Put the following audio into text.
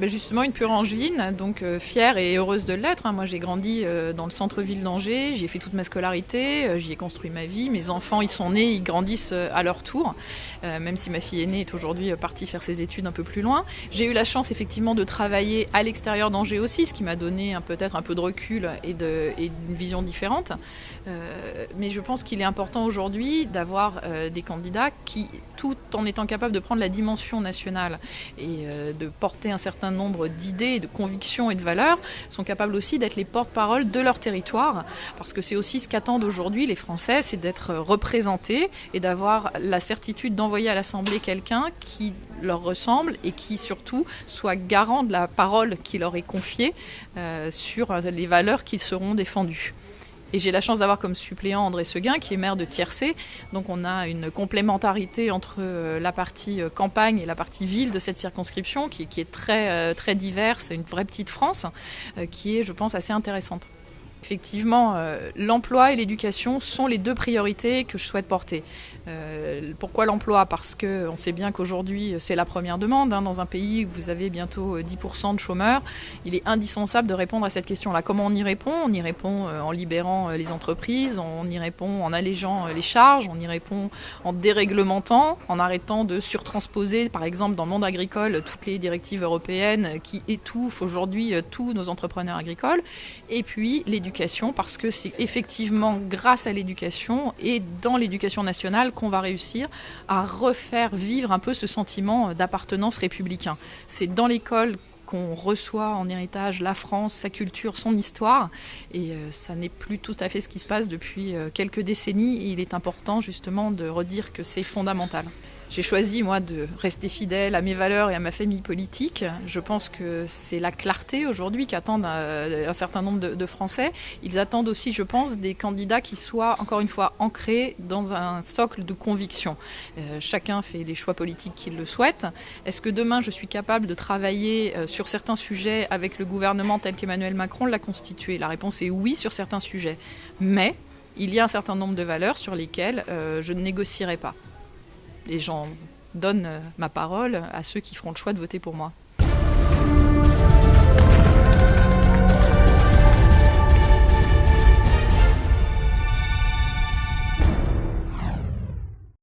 ben justement une pure angevine, donc fière et heureuse de l'être. Moi j'ai grandi dans le centre-ville d'Angers, j'y ai fait toute ma scolarité, j'y ai construit ma vie. Mes enfants y sont nés, ils grandissent à leur tour, même si ma fille aînée est aujourd'hui partie faire ses études un peu plus loin. J'ai eu la chance effectivement de travailler à l'extérieur d'Angers aussi, ce qui m'a donné peut-être un peu de recul et une vision différente. Mais je pense qu'il est important aujourd'hui d'avoir des candidats qui, tout en étant capables de prendre la dimension nationale et de porter un certain nombre d'idées, de convictions et de valeurs, sont capables aussi d'être les porte-parole de leur territoire, parce que c'est aussi ce qu'attendent aujourd'hui les Français, c'est d'être représentés et d'avoir la certitude d'envoyer à l'Assemblée quelqu'un qui leur ressemble et qui surtout soit garant de la parole qui leur est confiée sur les valeurs qui seront défendues. Et j'ai la chance d'avoir comme suppléant André Seguin, qui est maire de Tiercé. Donc on a une complémentarité entre la partie campagne et la partie ville de cette circonscription, qui est très, très diverse, une vraie petite France, qui est, je pense, assez intéressante. Effectivement, l'emploi et l'éducation sont les deux priorités que je souhaite porter. Pourquoi l'emploi ? Parce qu'on sait bien qu'aujourd'hui, c'est la première demande. Dans un pays où vous avez bientôt 10% de chômeurs, il est indispensable de répondre à cette question-là. Comment on y répond ? On y répond en libérant les entreprises, on y répond en allégeant les charges, on y répond en déréglementant, en arrêtant de surtransposer, par exemple, dans le monde agricole, toutes les directives européennes qui étouffent aujourd'hui tous nos entrepreneurs agricoles. Et puis, l'éducation, parce que c'est effectivement grâce à l'éducation et dans l'éducation nationale qu'on va réussir à refaire vivre un peu ce sentiment d'appartenance républicain. C'est dans l'école qu'on reçoit en héritage la France, sa culture, son histoire, et ça n'est plus tout à fait ce qui se passe depuis quelques décennies, et il est important justement de redire que c'est fondamental. J'ai choisi, moi, de rester fidèle à mes valeurs et à ma famille politique. Je pense que c'est la clarté aujourd'hui qu'attendent un certain nombre de Français. Ils attendent aussi, je pense, des candidats qui soient, encore une fois, ancrés dans un socle de conviction. Chacun fait les choix politiques qu'il le souhaite. Est-ce que demain, je suis capable de travailler sur certains sujets avec le gouvernement tel qu'Emmanuel Macron l'a constitué ? La réponse est oui sur certains sujets. Mais il y a un certain nombre de valeurs sur lesquelles je ne négocierai pas. Et j'en donne ma parole à ceux qui feront le choix de voter pour moi.